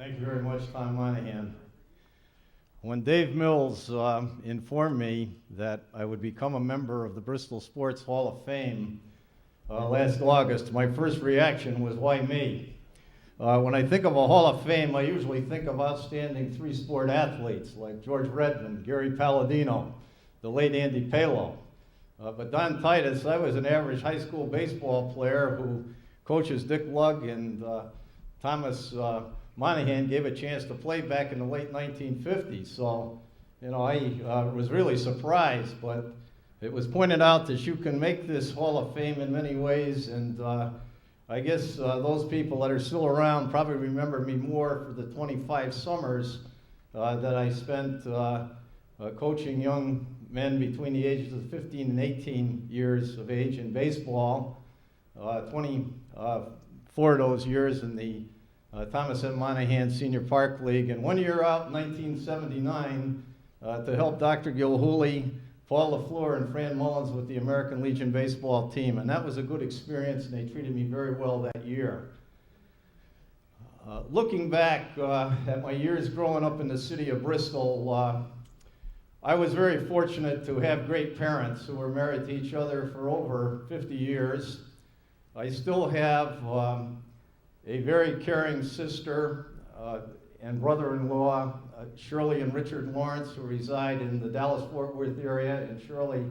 Thank you very much, Tom Monahan. When Dave Mills informed me that I would become a member of the Bristol Sports Hall of Fame last August, my first reaction was, why me? When I think of a Hall of Fame, I usually think of outstanding three-sport athletes like George Redmond, Gary Palladino, the late Andy Palo. But Don Titus, I was an average high school baseball player who coaches Dick Lugg and Thomas Monahan gave a chance to play back in the late 1950s. So, I was really surprised, but it was pointed out that you can make this Hall of Fame in many ways, and I guess those people that are still around probably remember me more for the 25 summers that I spent coaching young men between the ages of 15 and 18 years of age in baseball, 24 of those years in the Thomas M. Monahan Senior Park League, and 1 year out in 1979 to help Dr. Gilhooly, Paul LaFleur, and Fran Mullins with the American Legion baseball team, and that was a good experience, and they treated me very well that year. Looking back at my years growing up in the city of Bristol, I was very fortunate to have great parents who were married to each other for over 50 years. I still have a very caring sister and brother-in-law, Shirley and Richard Lawrence, who reside in the Dallas-Fort Worth area, and Shirley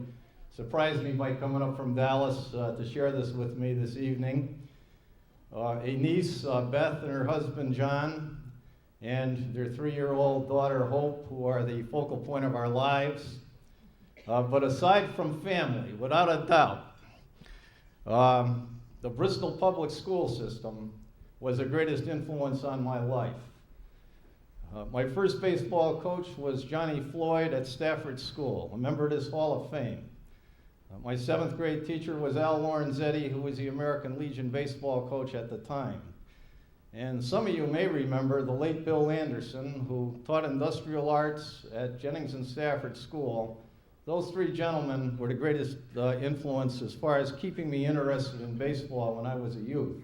surprised me by coming up from Dallas to share this with me this evening. A niece, Beth, and her husband, John, and their 3-year-old daughter, Hope, who are the focal point of our lives. But aside from family, without a doubt, the Bristol public school system was the greatest influence on my life. My first baseball coach was Johnny Floyd at Stafford School, a member of this Hall of Fame. My 7th grade teacher was Al Lorenzetti, who was the American Legion baseball coach at the time. And some of you may remember the late Bill Anderson, who taught industrial arts at Jennings and Stafford School. Those three gentlemen were the greatest influence as far as keeping me interested in baseball when I was a youth.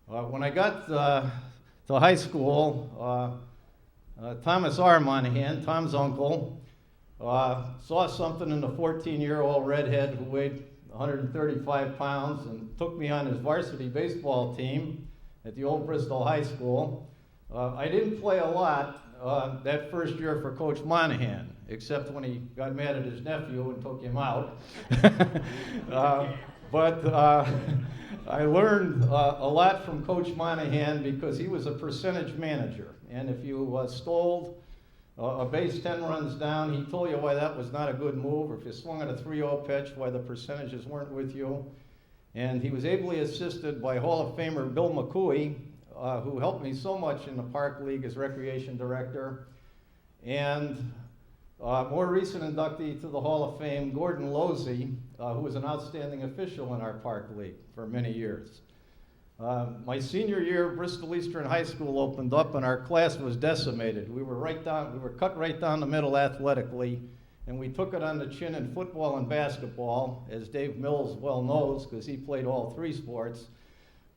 When I got to high school, Thomas R. Monahan, Tom's uncle, saw something in the 14-year-old redhead who weighed 135 pounds and took me on his varsity baseball team at the old Bristol High School. I didn't play a lot that first year for Coach Monahan, except when he got mad at his nephew and took him out. But I learned a lot from Coach Monahan because he was a percentage manager. And if you stole a base 10 runs down, he told you why that was not a good move, or if you swung at a 3-0 pitch, why the percentages weren't with you. And he was ably assisted by Hall of Famer Bill McCooey, who helped me so much in the Park League as recreation director. And more recent inductee to the Hall of Fame, Gordon Losey, who was an outstanding official in our Park League for many years. My senior year, Bristol Eastern High School opened up and our class was decimated. We were cut right down the middle athletically, and we took it on the chin in football and basketball, as Dave Mills well knows, because he played all three sports.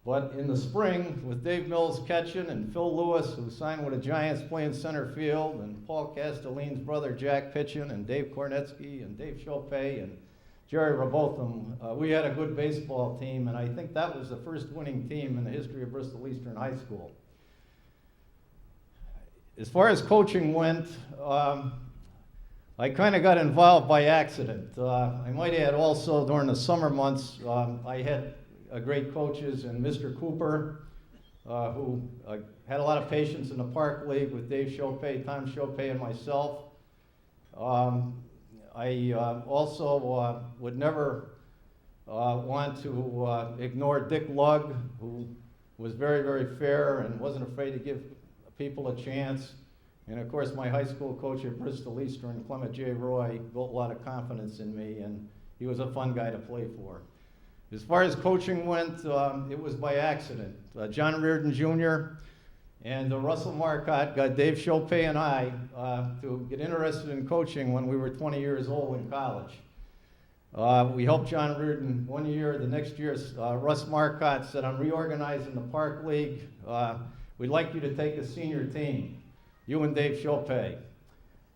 But in the spring, with Dave Mills catching and Phil Lewis, who signed with the Giants, playing center field, and Paul Castelline's brother Jack pitching, and Dave Kornetsky, and Dave Chopay, and Jerry Robotham, we had a good baseball team, and I think that was the first winning team in the history of Bristol Eastern High School. As far as coaching went, I kind of got involved by accident. I might add also during the summer months, I had great coaches, and Mr. Cooper, who had a lot of patience in the Park League with Dave Chopay, Tom Chopay, and myself. I also would never want to ignore Dick Lugg, who was very, very fair and wasn't afraid to give people a chance. And of course, my high school coach at Bristol Eastern, Clement J. Roy, built a lot of confidence in me, and he was a fun guy to play for. As far as coaching went, it was by accident. John Reardon Jr. and Russell Marcotte got Dave Chopay and I to get interested in coaching when we were 20 years old in college. We helped John Reardon 1 year. The next year, Russ Marcotte said, I'm reorganizing the Park League. we'd like you to take a senior team, you and Dave Chopay.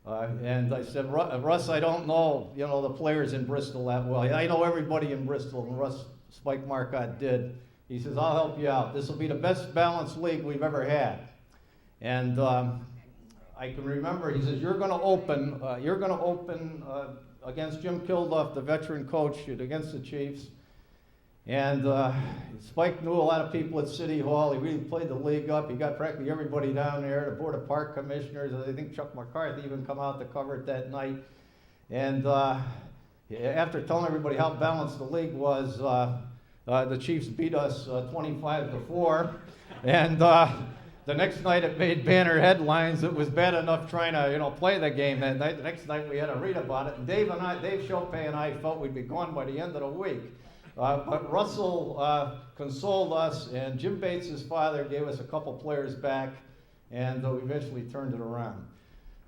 And I said, Russ, I don't know, the players in Bristol that well. I know everybody in Bristol, and Russ Spike Marcotte did. He says, I'll help you out. This will be the best balanced league we've ever had. And I can remember, he says, you're going to open against Jim Kilduff, the veteran coach, against the Chiefs. And Spike knew a lot of people at City Hall. He really played the league up. He got practically everybody down there, the Board of Park Commissioners. I think Chuck McCarthy even come out to cover it that night. And after telling everybody how balanced the league was, the Chiefs beat us 25-4. And the next night it made banner headlines. It was bad enough trying to, play the game that night. The next night we had to read about it. And Dave Chopay and I felt we'd be gone by the end of the week. But Russell consoled us, and Jim Bates' father gave us a couple players back, and we eventually turned it around.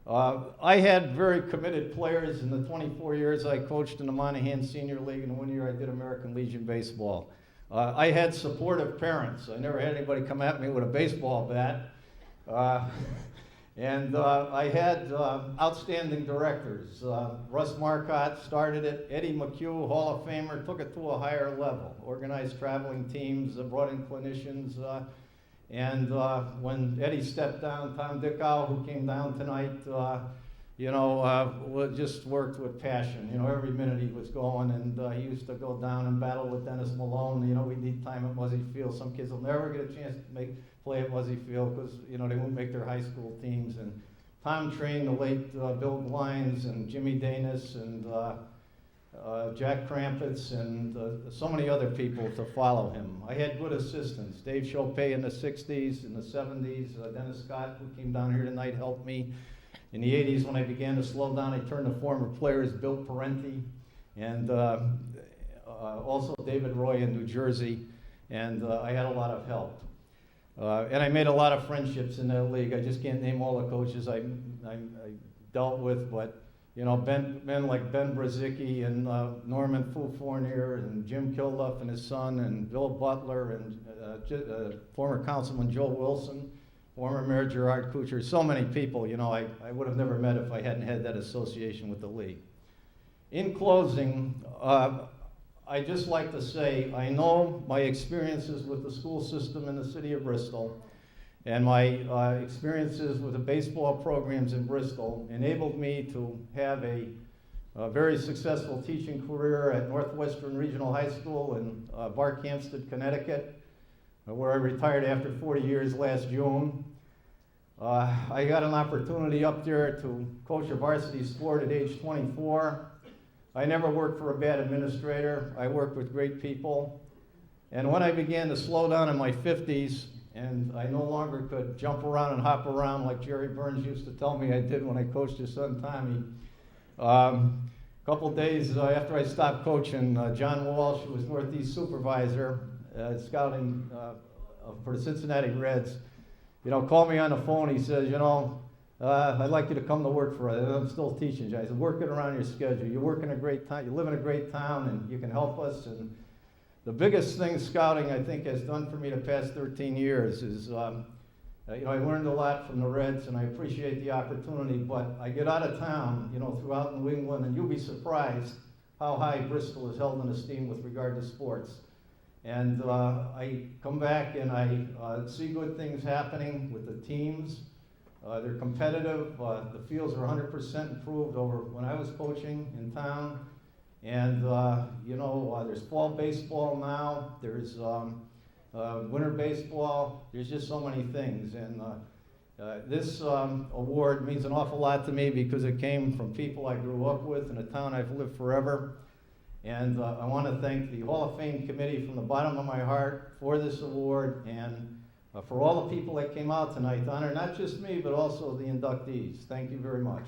I had very committed players in the 24 years I coached in the Monahan Senior League, and the 1 year I did American Legion Baseball. I had supportive parents. I never had anybody come at me with a baseball bat. And I had outstanding directors. Russ Marcotte started it. Eddie McHugh, Hall of Famer, took it to a higher level. Organized traveling teams, brought in clinicians. And when Eddie stepped down, Tom Dickow, who came down tonight, just worked with passion. Every minute he was going, and he used to go down and battle with Dennis Malone. We need time at Muzzy Field. Some kids will never get a chance to play at Muzzy Field because, they won't make their high school teams. And Tom trained the late Bill Glines and Jimmy Danis and Jack Krampitz and so many other people to follow him. I had good assistants. Dave Chopay in the 60s, in the 70s. Dennis Scott, who came down here tonight, helped me. In the 80s, when I began to slow down, I turned to former players, Bill Parenti, and also David Roy in New Jersey, and I had a lot of help. And I made a lot of friendships in that league. I just can't name all the coaches I dealt with, but men like Ben Brzezicki and Norman Fournier and Jim Kilduff and his son and Bill Butler and former Councilman Joe Wilson, former Mayor Gerard Kuchar, so many people, I would have never met if I hadn't had that association with the league. In closing, I'd just like to say, I know my experiences with the school system in the city of Bristol and my experiences with the baseball programs in Bristol enabled me to have a very successful teaching career at Northwestern Regional High School in Barkhamsted, Connecticut, where I retired after 40 years last June. I got an opportunity up there to coach a varsity sport at age 24. I never worked for a bad administrator. I worked with great people. And when I began to slow down in my 50s, and I no longer could jump around and hop around like Jerry Burns used to tell me I did when I coached his son Tommy, a couple days after I stopped coaching, John Walsh, who was Northeast supervisor, scouting for the Cincinnati Reds, called me on the phone. He says, I'd like you to come to work for us. I'm still teaching, John. He said, work it around your schedule. You work in a great town. You live in a great town, and you can help us. And the biggest thing scouting, I think, has done for me the past 13 years is, I learned a lot from the Reds, and I appreciate the opportunity. But I get out of town, throughout New England, and you'll be surprised how high Bristol is held in esteem with regard to sports. And I come back and I see good things happening with the teams. They're competitive. The fields are 100% improved over when I was coaching in town. And, there's fall baseball now. There's winter baseball. There's just so many things. And this award means an awful lot to me because it came from people I grew up with in a town I've lived forever. And I want to thank the Hall of Fame committee from the bottom of my heart for this award and for all the people that came out tonight to honor not just me, but also the inductees. Thank you very much.